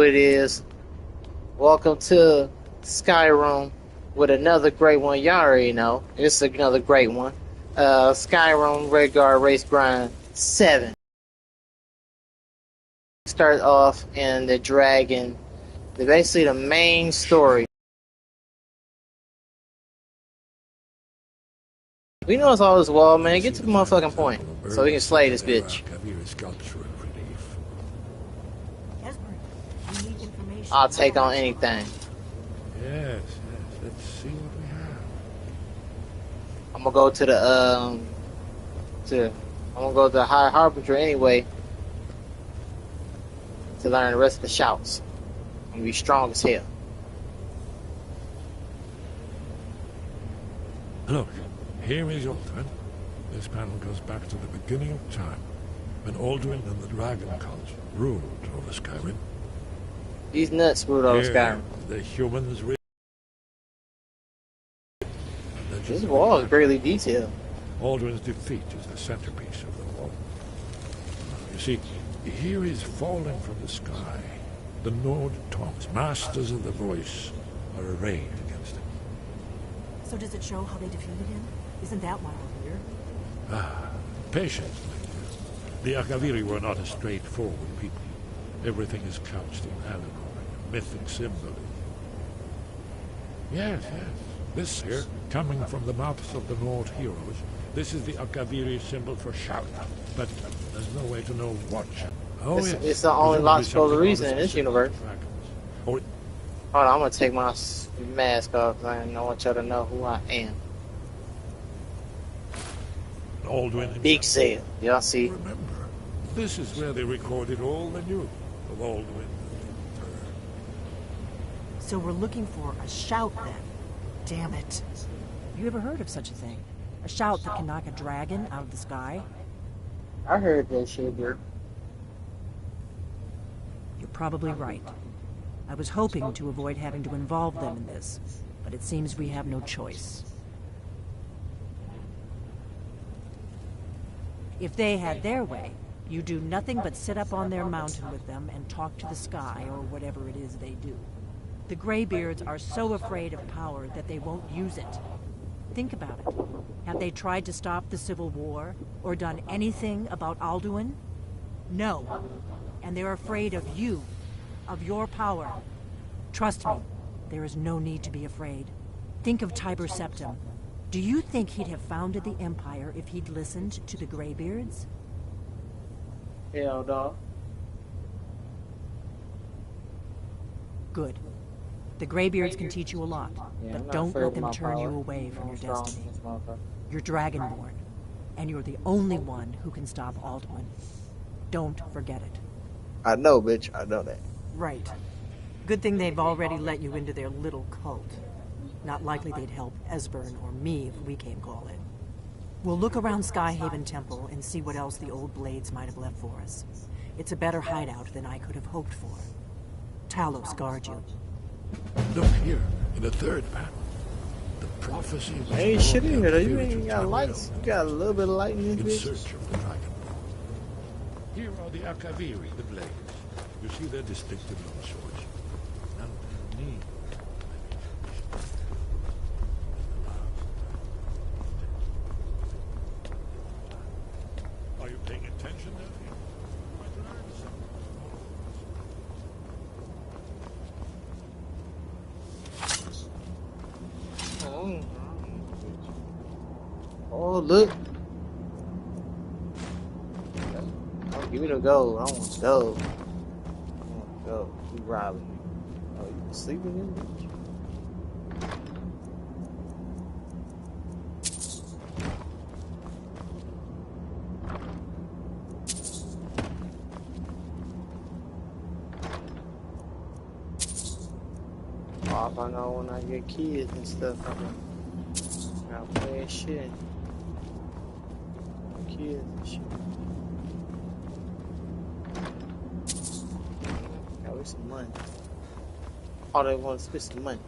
it is. Welcome to Skyrim with another great one. Y'all already know. It's another great one. Skyrim Redguard Race Grind 7. Start off in the dragon. Basically the main story. We know it's all this wall, man. Get to the motherfucking point so we can slay this bitch. I'll take on anything. Yes. Let's see what we have. I'm gonna go to the I'm gonna go to the High Harbinger anyway to learn the rest of the shouts. I'm gonna be strong as hell. Look, here is Alduin. This panel goes back to the beginning of time, when Alduin and the Dragon Cult ruled over Skyrim. These nuts ruled over Skyrim. The humans. This wall is greatly detailed. Alduin's defeat is the centerpiece of the wall. You see, here is falling from the sky. The Nord Tongs, masters of the voice, are arrayed against him. So does it show how they defeated him? Isn't that why we're here? Patience, my dear. The Akaviri were not a straightforward people. Everything is couched in allegory, mythic symbolism. Yes. This here, coming from the mouths of the Nord heroes, this is the Akaviri symbol for shout. But there's no way to know what shout. It's the only logical reason in this universe. Or Hold on, I'm gonna take my mask off because I don't want y'all to know who I am. Alduin. Big Zell. Y'all see? Remember, this is where they recorded all the news of Alduin. So we're looking for a shout then. Damn it. You ever heard of such a thing? A shout that can knock a dragon out of the sky? I heard that shit, dude. You're probably right. I was hoping to avoid having to involve them in this, but it seems we have no choice. If they had their way, you do nothing but sit up on their mountain with them and talk to the sky or whatever it is they do. The Greybeards are so afraid of power that they won't use it. Think about it. Have they tried to stop the Civil War or done anything about Alduin? No. And they're afraid of you, of your power. Trust me, there is no need to be afraid. Think of Tiber Septim. Do you think he'd have founded the Empire if he'd listened to the Greybeards? Hell no. Good. The Greybeards can teach you a lot, but don't let them turn you away from your destiny. You're Dragonborn, and you're the only one who can stop Alduin. Don't forget it. I know, bitch. I know that. Right. Good thing they've already let you into their little cult. Not likely they'd help Esbern or me if we came calling. We'll look around Skyhaven Temple and see what else the old blades might have left for us. It's a better hideout than I could have hoped for. Talos guard you. Look here, in the third panel. The prophecy was Hey, shit in here. You ain't got lights. You got a little bit of light in in this bitch. search of the dragon. Here are the Akaviri, the blades. You see their distinctive long swords. And knee. Are you paying attention, Nephew? Might learn something. Oh, look. Oh, give me the gold. I want gold. I want gold. You robbing me. Oh, you sleeping in this bitch? Oh, if I know when I get kids and stuff, I gotta play shit. Kids and shit. Got me some money. All they want is spend some money.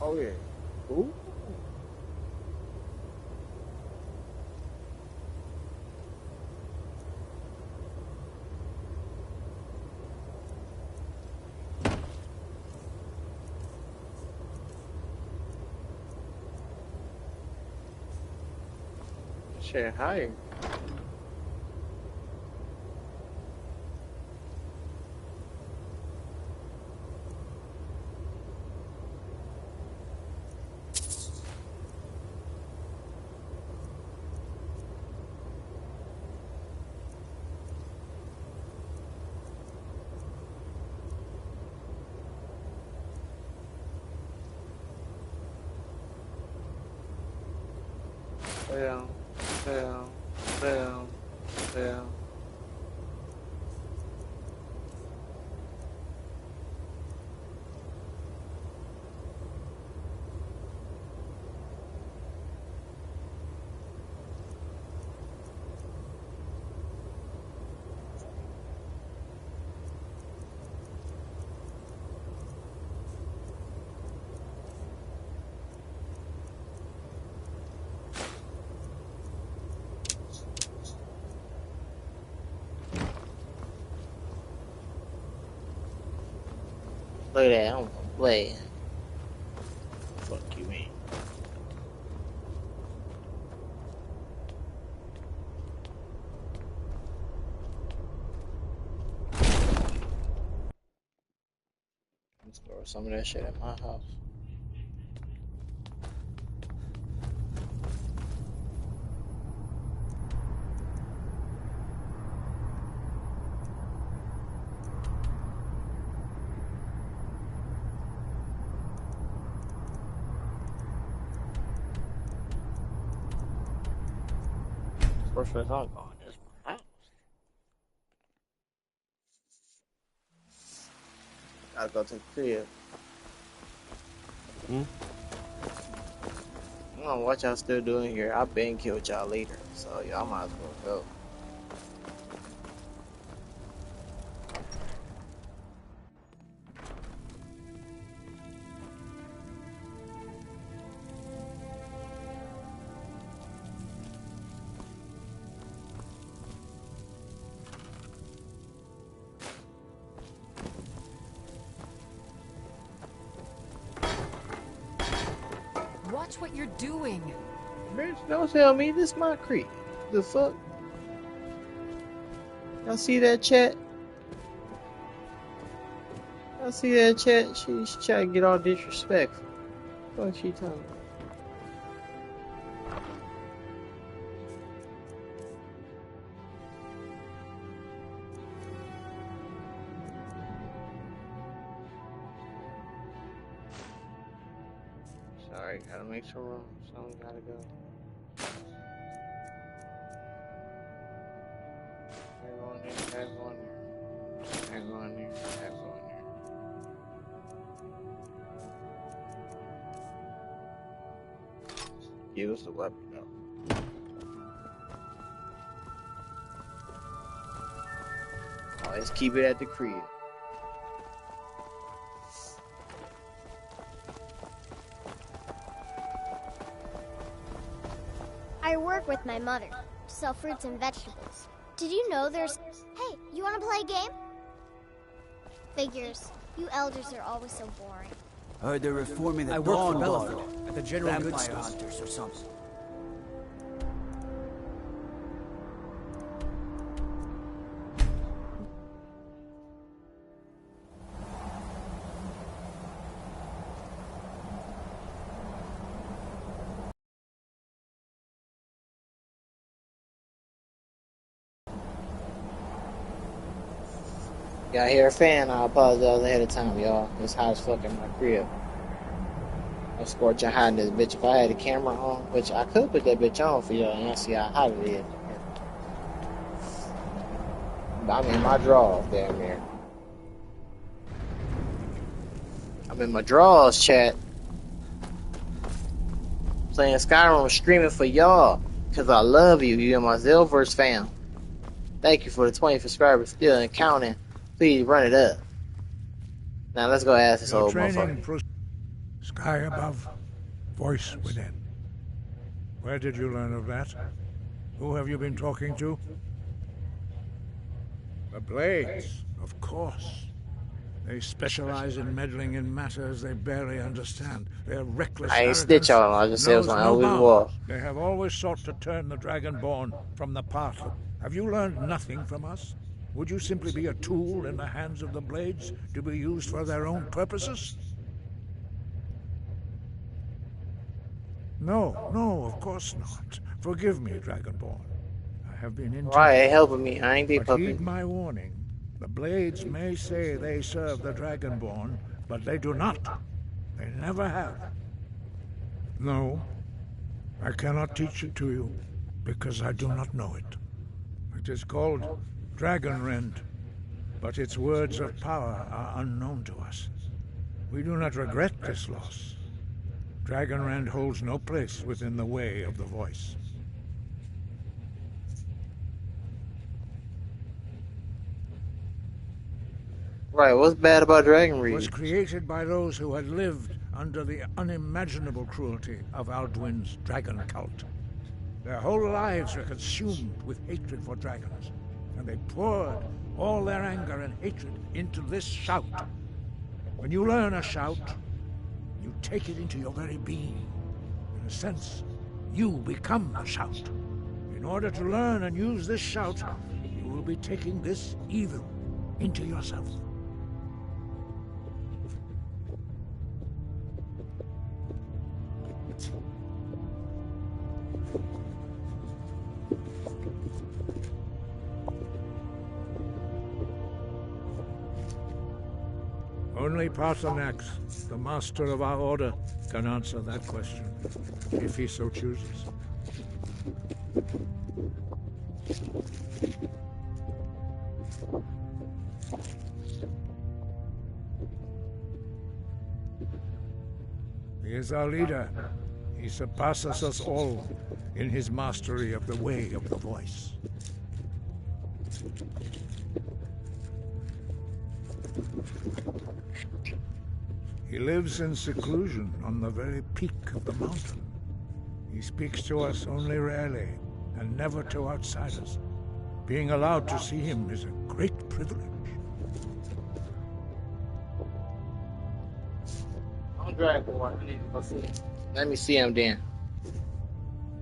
Oh yeah. Ooh. Shit, higher. Down, down, down, down. Look at that, I'm gonna play. Fuck you, man. Let's store some of that shit at my house. First place I'm going is my house. Gotta go to the crib. I don't know what y'all still doing here. I've been killed y'all later, so y'all might as well go. Watch what you're doing. Bitch, don't tell me this my creep. The fuck? Y'all see that chat? Y'all see that chat? She's trying to get all disrespectful. What she talking about? Sorry, gotta make some room. Someone gotta go. Everyone there, everyone there. Everyone there, everyone there. Give us the weapon though. Oh, let's keep it at the crib. I work with my mother, sell fruits and vegetables. Did you know there's... Hey, you want to play a game? Figures. You elders are always so boring. Heard they're reforming the I work for Dawn Guard. Bellefield at the General Goods Vampire Store. hunters or something. Y'all hear a fan? I apologize ahead of time, y'all. It's hot as fuck in my crib. I'm scorching hot in this bitch. If I had a camera on, which I could put that bitch on for y'all and y'all see how hot it is. I'm in my drawers, damn near. I'm in my drawers, chat. Playing Skyrim, streaming for y'all. Because I love you. You're my Zellverse fam. Thank you for the 20 subscribers still and counting. Please run it up. Now let's go ask this Your old training motherfucker. Sky above, voice within. Where did you learn of that? Who have you been talking to? The Blades, of course. They specialize in meddling in matters they barely understand. Their reckless I ain't arrogance snitch on him. I just said it was knows my no only bounds. war. They have always sought to turn the Dragonborn from the path. Have you learned nothing from us? Would you simply be a tool in the hands of the Blades to be used for their own purposes? No, no, of course not. Forgive me, Dragonborn. I have been Right, intemperate. helping me. I ain't be But puppy. heed my warning. The Blades may say they serve the Dragonborn, but they do not. They never have. No, I cannot teach it to you, because I do not know it. It is called Dragonrend, but its words of power are unknown to us. We do not regret this loss. Dragonrend holds no place within the way of the voice. Right, what's bad about Dragon It Reed? was created by those who had lived under the unimaginable cruelty of Alduin's dragon cult. Their whole lives were consumed with hatred for dragons, and they poured all their anger and hatred into this shout. When you learn a shout, you take it into your very being. In a sense, you become the shout. In order to learn and use this shout, you will be taking this evil into yourself. Only Paarthurnax, the master of our order, can answer that question, if he so chooses. He is our leader. He surpasses us all in his mastery of the way of the voice. He lives in seclusion on the very peak of the mountain. He speaks to us only rarely, and never to outsiders. Being allowed to see him is a great privilege. I'm Dragonborn. I need to go see him. Let me see him then.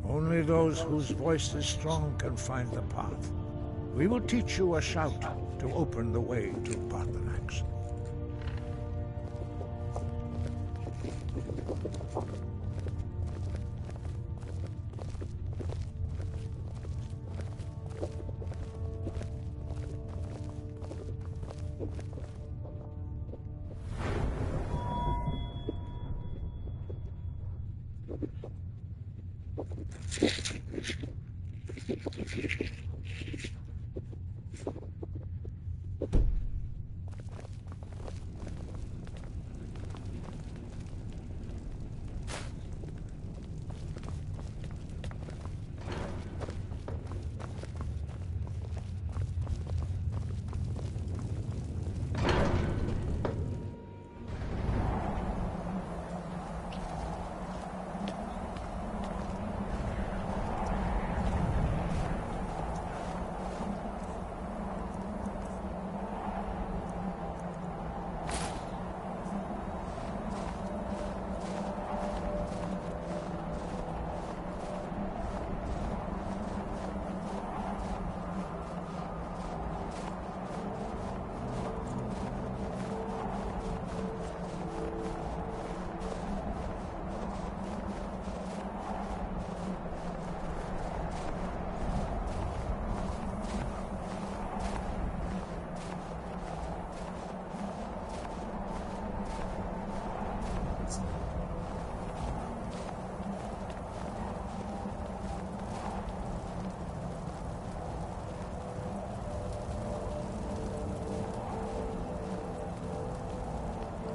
Only those whose voice is strong can find the path. We will teach you a shout to open the way to Paarthurnax.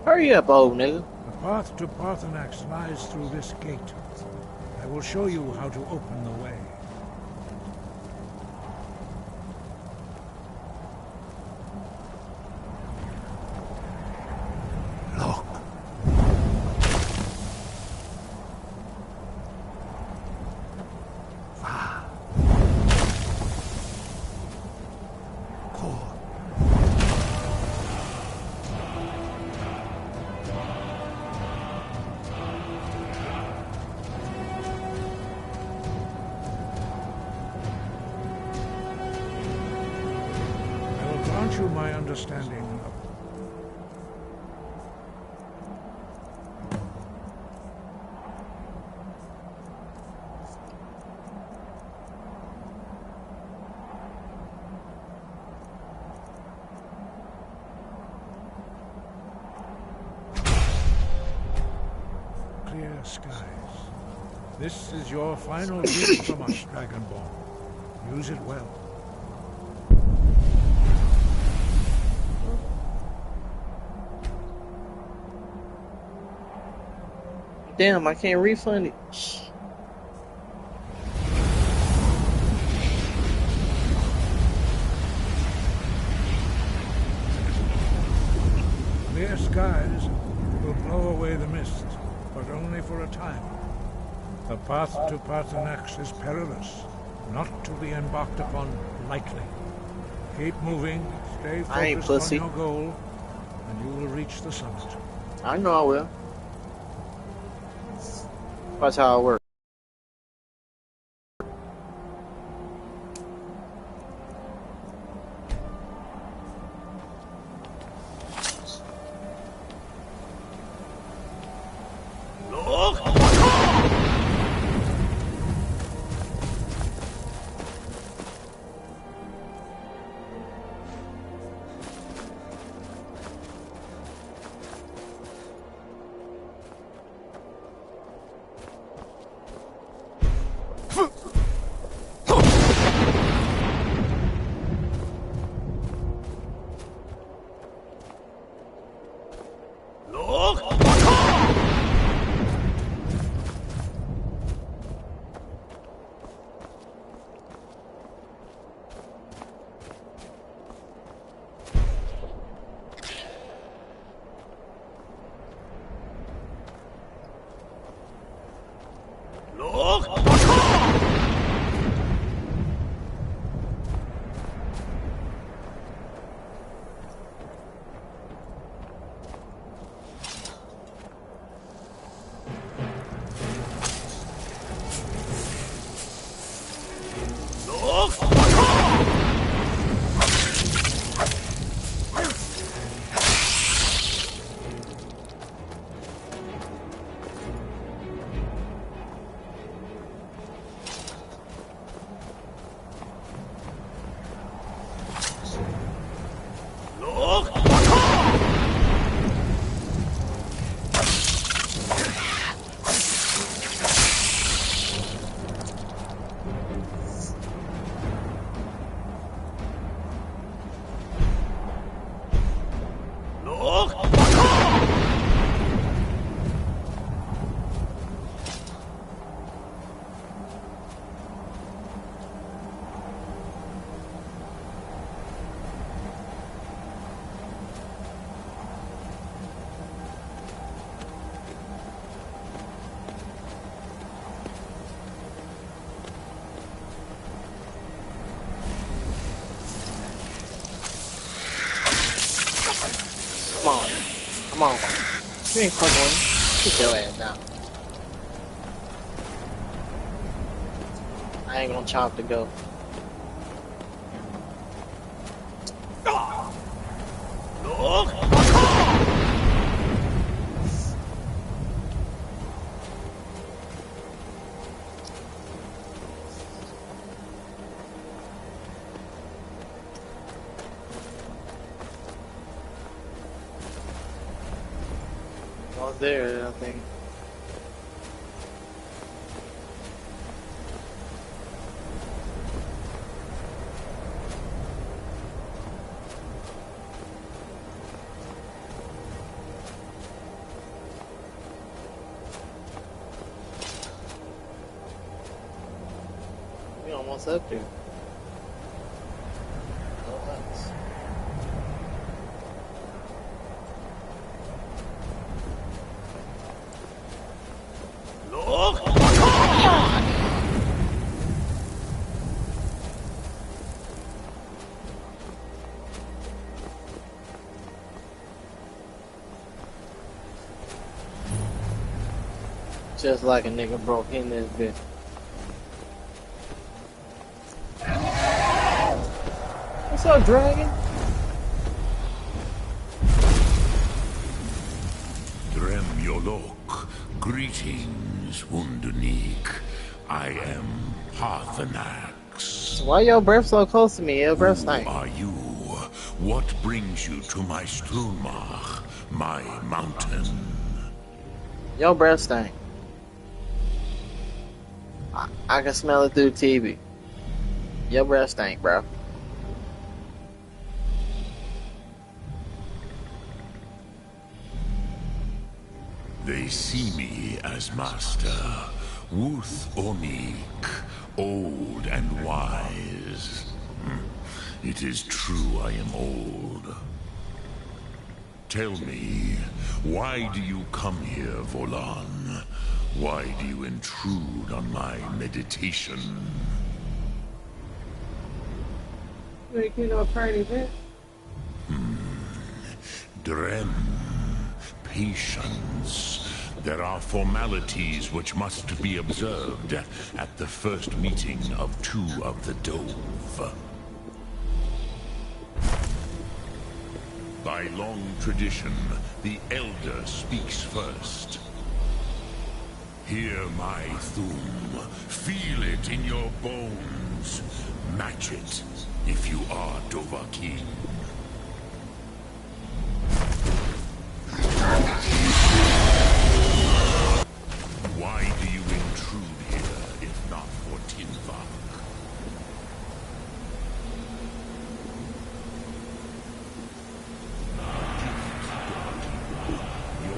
Hurry up, old nigga. The path to Paarthurnax lies through this gate. I will show you how to open the way. Look. you my understanding of... Clear skies. This is your final gift from us, Dragonborn. Use it well. Damn, I can't refund it. Clear skies will blow away the mist, but only for a time. The path to Parthenax is perilous, not to be embarked upon lightly. Keep moving, stay I ain't focused pussy. on your goal, and you will reach the summit. I know I will. That's how it works. Come on. Come on. You ain't fucking with me. Get your ass down. I ain't gonna chop the goat. Almost there, I think. We almost up there. Relax. Just like a nigga broke in this bitch. What's up, dragon? Look, greetings, Wunderneek. I am Parthenax. Why your breath so close to me? Your breath Who stank. are you? What brings you to my Strunmach, my mountain? Your breath stank. I can smell it through TV. Your breath stank, bro. They see me as master, Wuth Onik, old and wise. It is true I am old. Tell me, why do you come here, Volan? Why do you intrude on my meditation? You know, party, bitch. Drem. Patience. There are formalities which must be observed at the first meeting of two of the Dove. By long tradition, the Elder speaks first. Hear my Thum. Feel it in your bones. Match it if you are Dovahkiin. Why do you intrude here, if not for Tinvak? You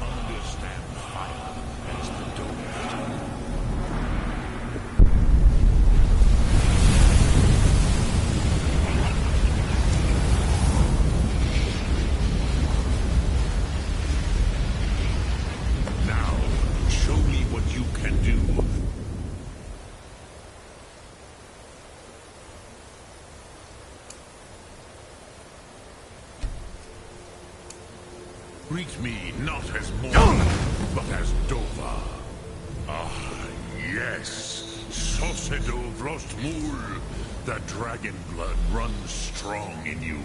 understand fire as the Dove do. Now, show me what you can do. Greet me not as Mortal, but as Dova. Ah, yes. Sosedo Vrostmul. The dragon blood runs strong in you.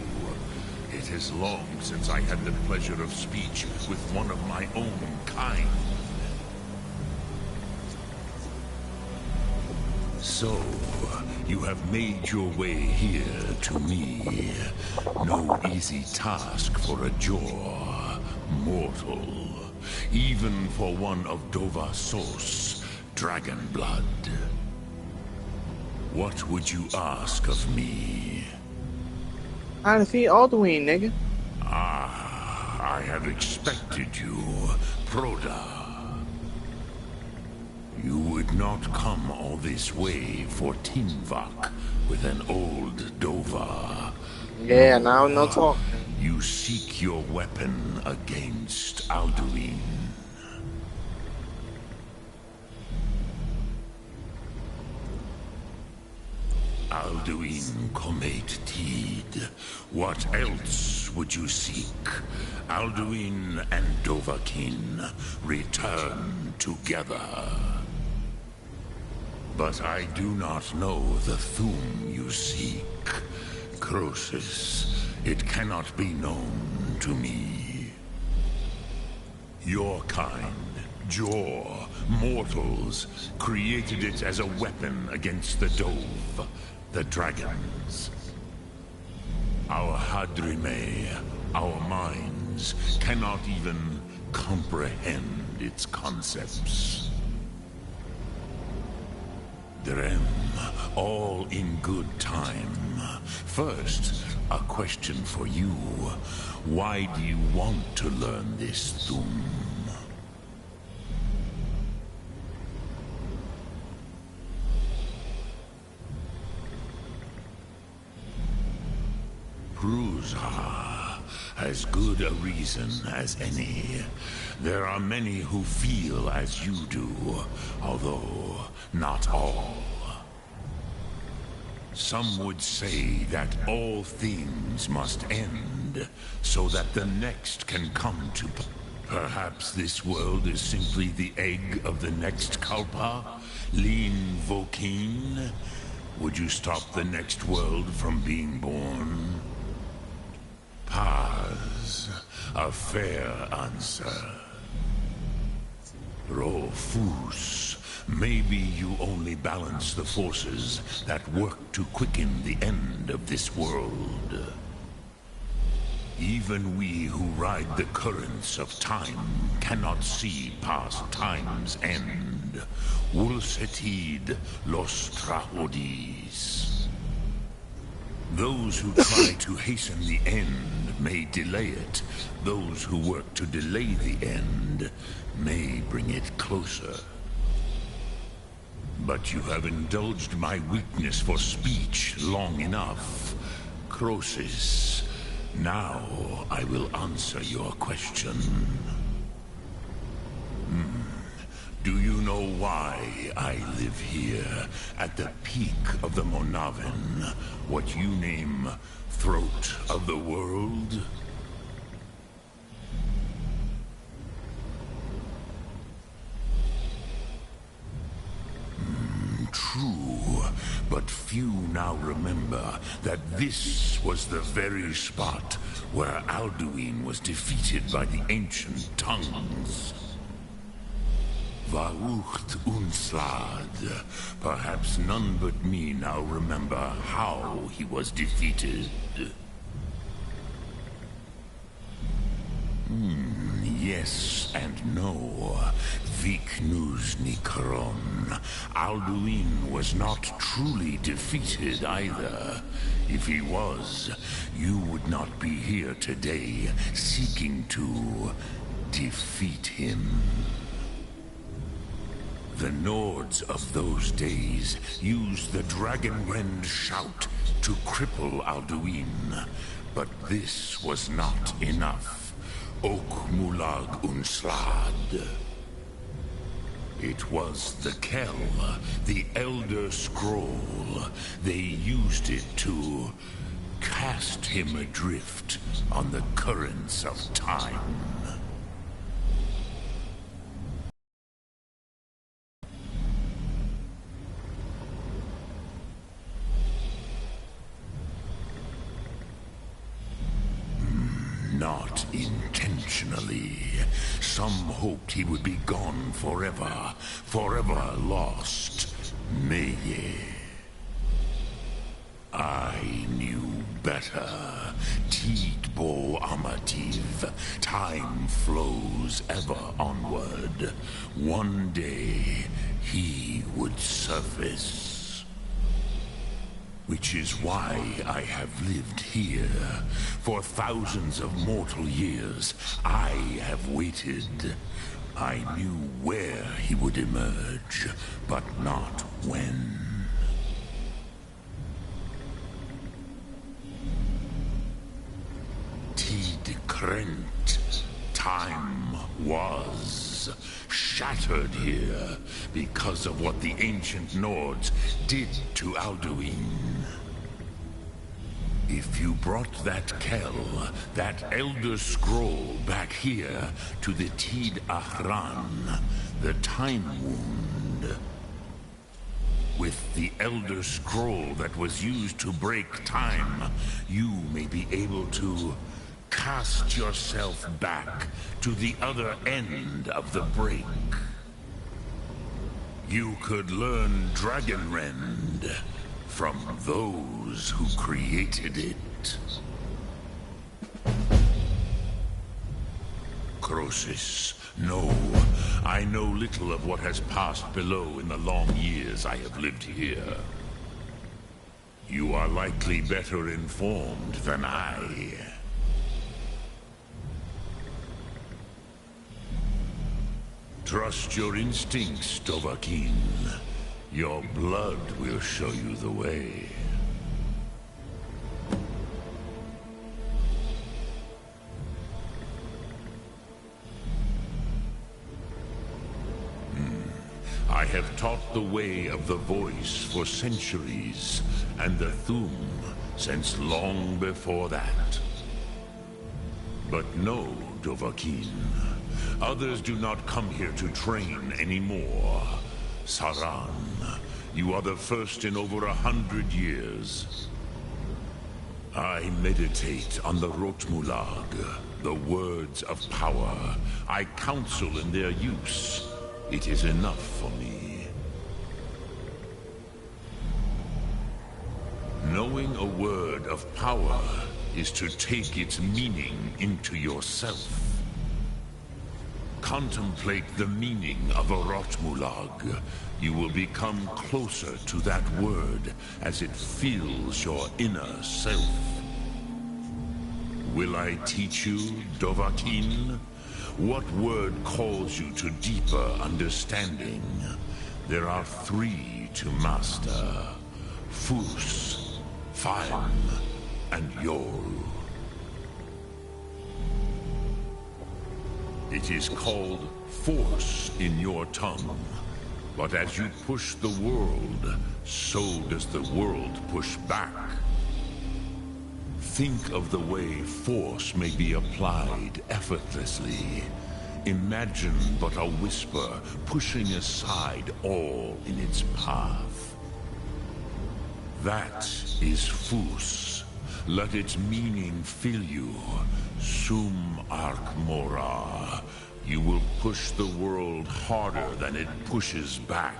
It is long since I had the pleasure of speech with one of my own kind. So, you have made your way here to me. No easy task for a Jor, mortal. Even for one of Dovasos, dragon blood. What would you ask of me? I defeat Alduin, nigga. Ah, I have expected you, Proda. You would not come all this way for Tinvak with an old Dova. Yeah, now no talk. You seek your weapon against Alduin. Alduin Comate Teed. What else would you seek? Alduin and Dovahkiin return together. But I do not know the Thum you seek. Croesus, it cannot be known to me. Your kind, Jor, mortals, created it as a weapon against the Dove, the dragons. Our Hadrime, our minds, cannot even comprehend its concepts. Drem, all in good time. First, a question for you. Why do you want to learn this Thum? Prusa, as good a reason as any. There are many who feel as you do, although not all. Some would say that all things must end, so that the next can come to... Perhaps this world is simply the egg of the next Kalpa? Lean Vokeen? Would you stop the next world from being born? Paz, a fair answer. Rofus, maybe you only balance the forces that work to quicken the end of this world. Even we who ride the currents of time cannot see past time's end. Ulsetid los trahodis. Those who try to hasten the end may delay it. Those who work to delay the end may bring it closer. But you have indulged my weakness for speech long enough. Croesus, now I will answer your question. Do you know why I live here, at the peak of the Monavin, what you name Throat of the World? True, but few now remember that this was the very spot where Alduin was defeated by the ancient tongues. Vaucht Unslad. Perhaps none but me now remember how he was defeated. Yes and no. Viknus Nikron. Alduin was not truly defeated either. If he was, you would not be here today seeking to defeat him. The Nords of those days used the Dragonrend shout to cripple Alduin, but this was not enough. Ok Mulag Unslad. It was the Kell, the Elder Scroll. They used it to cast him adrift on the currents of time. Not intentionally. Some hoped he would be gone forever, forever lost. Meye. I knew better. Tidbo Amativ. Time flows ever onward. One day, he would surface. Which is why I have lived here. For thousands of mortal years, I have waited. I knew where he would emerge, but not when. Tid Krent. Time was shattered here because of what the ancient Nords did to Alduin. If you brought that Kell, that Elder Scroll back here to the Tid Ahran, the Time Wound, with the Elder Scroll that was used to break time, you may be able to cast yourself back to the other end of the break. You could learn Dragonrend from those who created it. Croesus, no. I know little of what has passed below in the long years I have lived here. You are likely better informed than I. Trust your instincts, Dovahkiin. Your blood will show you the way. I have taught the way of the voice for centuries, and the Thum since long before that. But no, Dovahkiin. Others do not come here to train anymore. Saran, you are the first in over 100 years. I meditate on the Rotmulag, the words of power. I counsel in their use. It is enough for me. Knowing a word of power is to take its meaning into yourself. Contemplate the meaning of a Rotmulag. You will become closer to that word as it fills your inner self. Will I teach you, Dovahkiin? What word calls you to deeper understanding? There are 3 to master. Fus, Faim, and Yol. It is called force in your tongue. But as you push the world, so does the world push back. Think of the way force may be applied effortlessly. Imagine but a whisper pushing aside all in its path. That is Fus. Let its meaning fill you. Sum Ark Mora. You will push the world harder than it pushes back.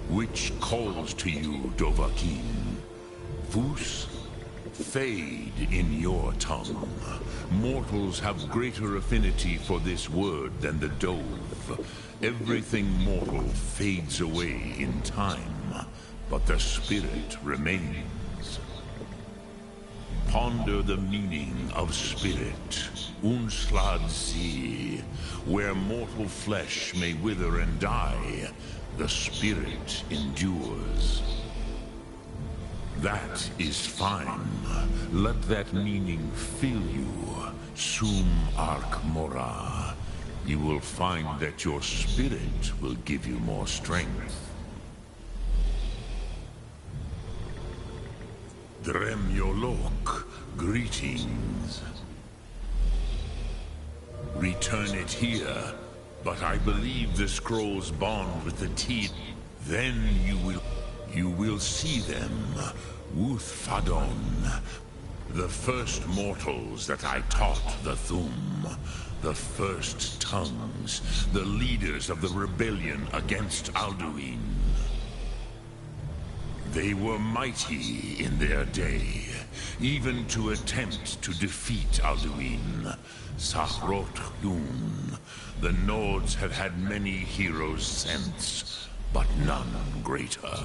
Which calls to you, Dovahkiin? Fus? Fade in your tongue. Mortals have greater affinity for this word than the dove. Everything mortal fades away in time, but the spirit remains. Ponder the meaning of spirit, Unslad-zi. Where mortal flesh may wither and die, the spirit endures. That is fine. Let that meaning fill you, Sum Ark Mora. You will find that your spirit will give you more strength. Dremyolok, greetings. Return it here, but I believe the scrolls bond with the teeth. Then you will see them, Wuthfadon, the first mortals that I taught the Thum, the first tongues, the leaders of the rebellion against Alduin. They were mighty in their day, even to attempt to defeat Alduin. Sahrot-Dun. The Nords have had many heroes since, but none greater.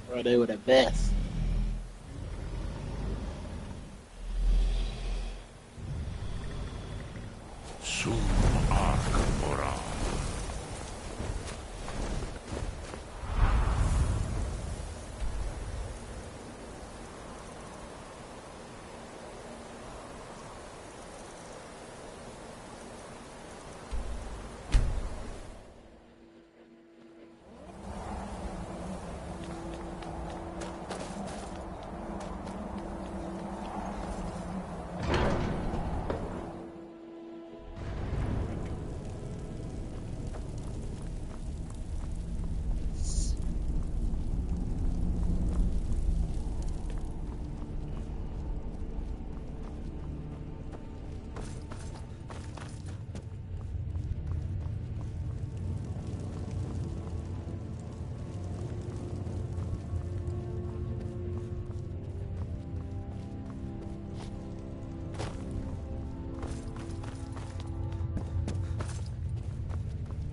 Bro, they were the best. Sum Ark Mora.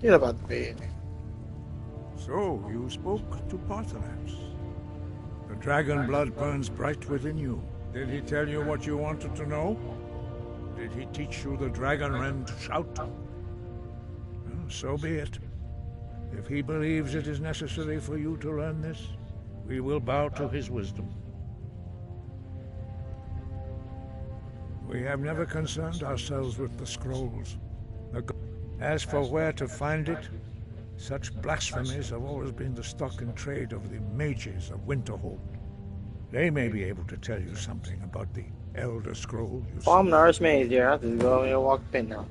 Get about the bed. So, you spoke to Paarthurnax. The dragon blood burns bright within you. Did he tell you what you wanted to know? Did he teach you the dragon rend shout? Well, so be it. If he believes it is necessary for you to learn this, we will bow to his wisdom. We have never concerned ourselves with the scrolls. As for where to find it, such blasphemies have always been the stock and trade of the mages of Winterhold. They may be able to tell you something about the Elder Scroll. Oh, I'm the Archmage there. I just go over here and walk up in now.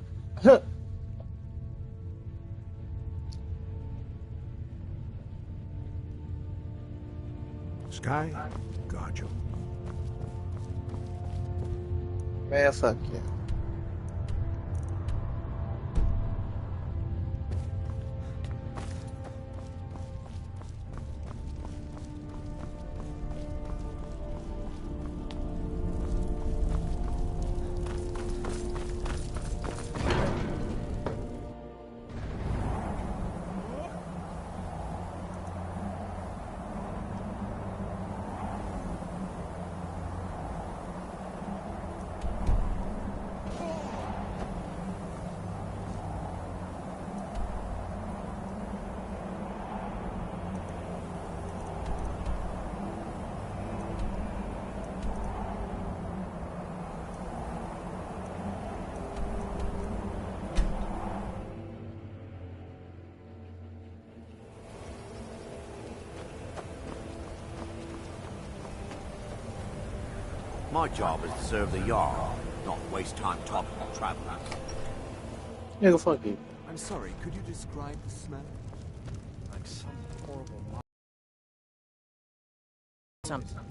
Sky, guard you. Man, fuck yeah. My job is to serve the Jarl, not waste time talking to travelers. Nigga, fuck you. I'm sorry, could you describe the smell? Like some horrible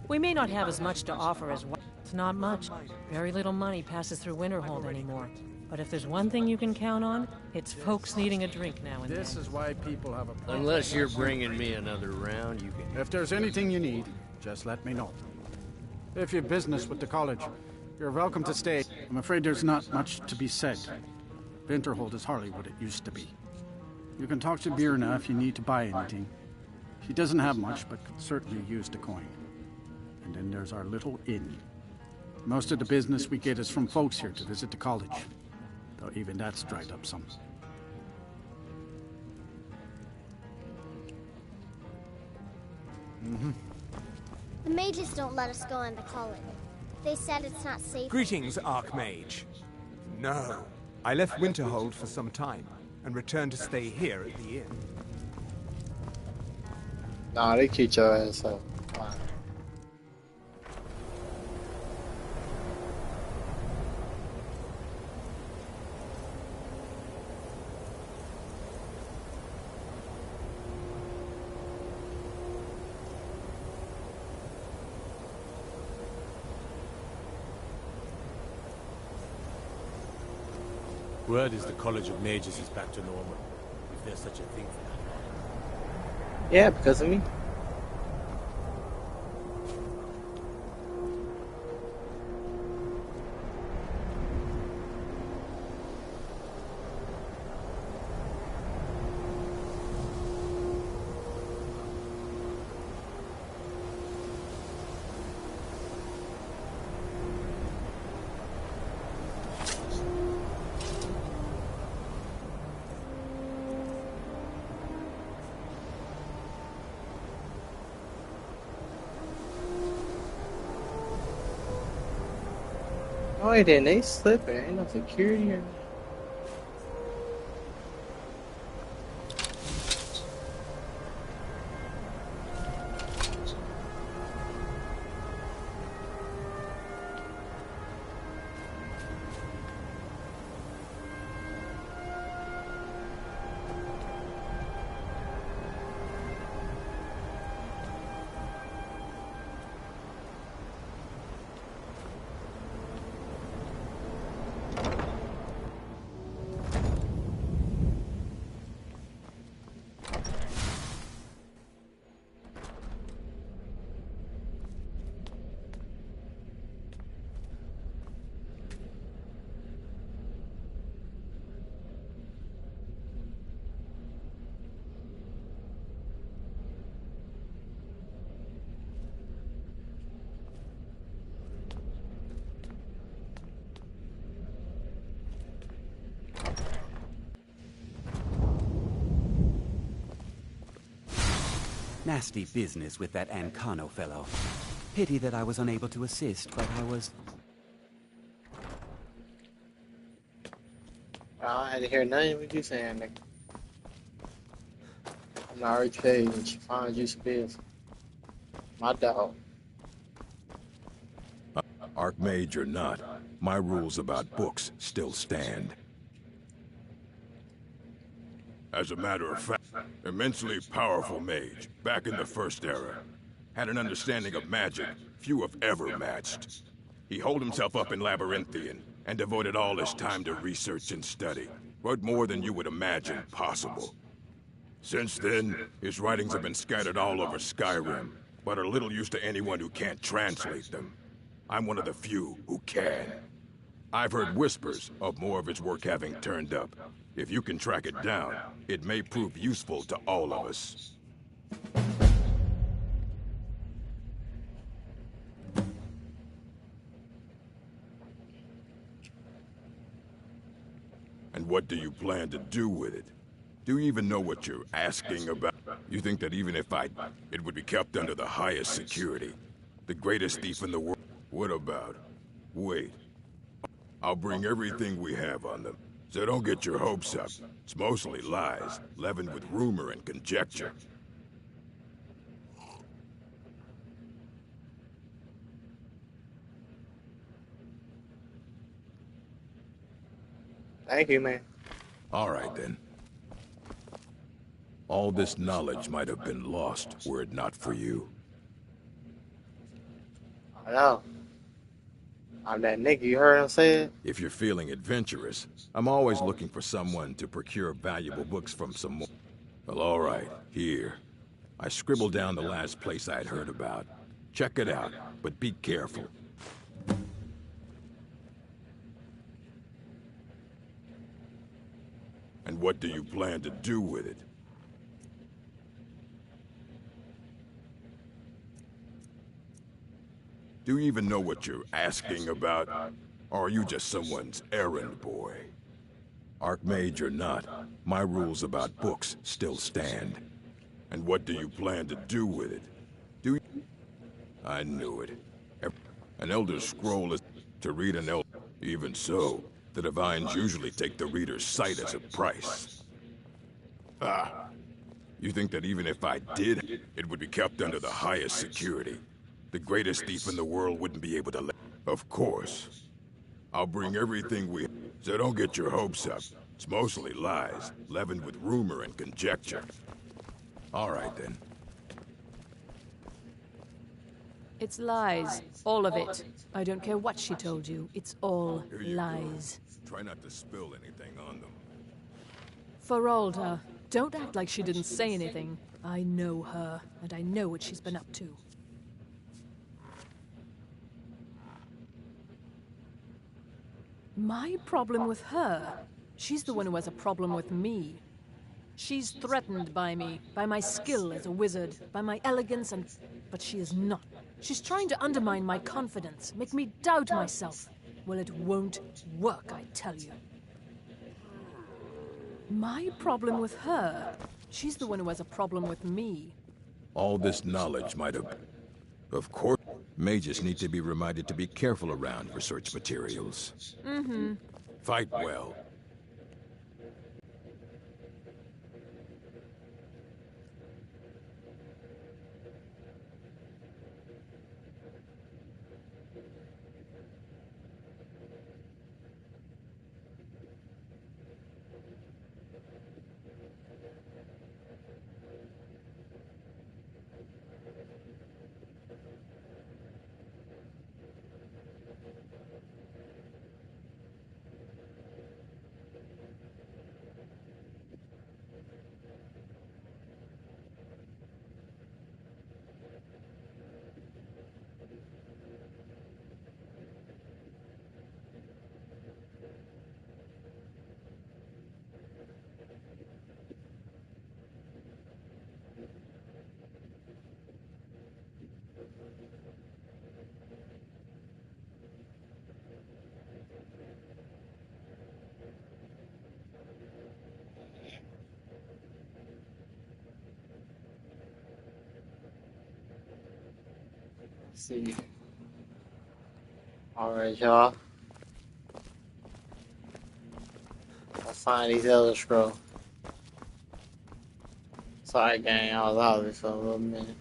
We may not have as much to offer as what. It's not much. Very little money passes through Winterhold anymore. But if there's one thing you can count on, it's folks needing a drink now and then. This is why people have a problem. Unless you're bringing me another round, you can... If there's anything you need, just let me know. If you've business with the college, you're welcome to stay. I'm afraid there's not much to be said. Winterhold is hardly what it used to be. You can talk to Birna if you need to buy anything. She doesn't have much, but could certainly use the coin. And then there's our little inn. Most of the business we get is from folks here to visit the college. Though even that's dried up some. The mages don't let us go into college. They said it's not safe. Greetings, Archmage. No. I left Winterhold for some time, and returned to stay here at the inn. Nah, they kicked your ass out. Wow. Word is the College of Mages is back to normal, if there's such a thing for that. Yeah, because of me. Oh, it didn't. They slip it. Ain't no security or... Nasty business with that Ancano fellow. Pity that I was unable to assist, but I was... I had to hear nothing what you saying, nigga. I'm not already paid and she finds you some biz. My dog. Archmage or not, my rules about books still stand. As a matter of fact, immensely powerful mage, back in the First Era. Had an understanding of magic few have ever matched. He holed himself up in Labyrinthian and devoted all his time to research and study. Wrote more than you would imagine possible. Since then, his writings have been scattered all over Skyrim, but are little use to anyone who can't translate them. I'm one of the few who can. I've heard whispers of more of his work having turned up. If you can track it down, it may prove useful to all of us. And what do you plan to do with it? Do you even know what you're asking about? You think that even if it would be kept under the highest security? The greatest thief in the world? What about? Wait. I'll bring everything we have on them. So don't get your hopes up. It's mostly lies, leavened with rumor and conjecture. Thank you, man. All right, then. All this knowledge might have been lost were it not for you. I know. I'm that nigga, you heard him say it? If you're feeling adventurous, I'm always looking for someone to procure valuable books from some more. Well, all right, here. I scribbled down the last place I'd heard about. Check it out, but be careful. And what do you plan to do with it? Do you even know what you're asking about? Or are you just someone's errand boy? Archmage or not, my rules about books still stand. And what do you plan to do with it? I knew it. An Elder Scroll is to read an Elder. Even so, the Divines usually take the reader's sight as a price. You think that even if I did, it would be kept under the highest security? The greatest thief in the world wouldn't be able to let... Of course. I'll bring everything we... So don't get your hopes up. It's mostly lies, leavened with rumor and conjecture. All right, then. It's lies. All of it. I don't care what she told you. It's all lies. Try not to spill anything on them. Feralda, don't act like she didn't say anything. I know her, and I know what she's been up to. My problem with her? She's the one who has a problem with me. She's threatened by me, by my skill as a wizard, by my elegance and... But she is not. She's trying to undermine my confidence, make me doubt myself. Well, it won't work, I tell you. My problem with her? She's the one who has a problem with me. All this knowledge might have... Of course, mages need to be reminded to be careful around research materials. Mm-hmm. Fight well. See. Alright, y'all. I'll find these Elder Scrolls. Sorry, gang, I was out of it for a little minute.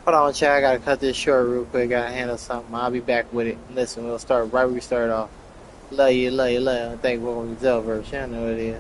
Hold on, chat. I gotta cut this short real quick. Gotta handle something. I'll be back with it. Listen, we'll start right where we started off. Love you, love you, love you. I think we're going to Zellverse. You know what it is.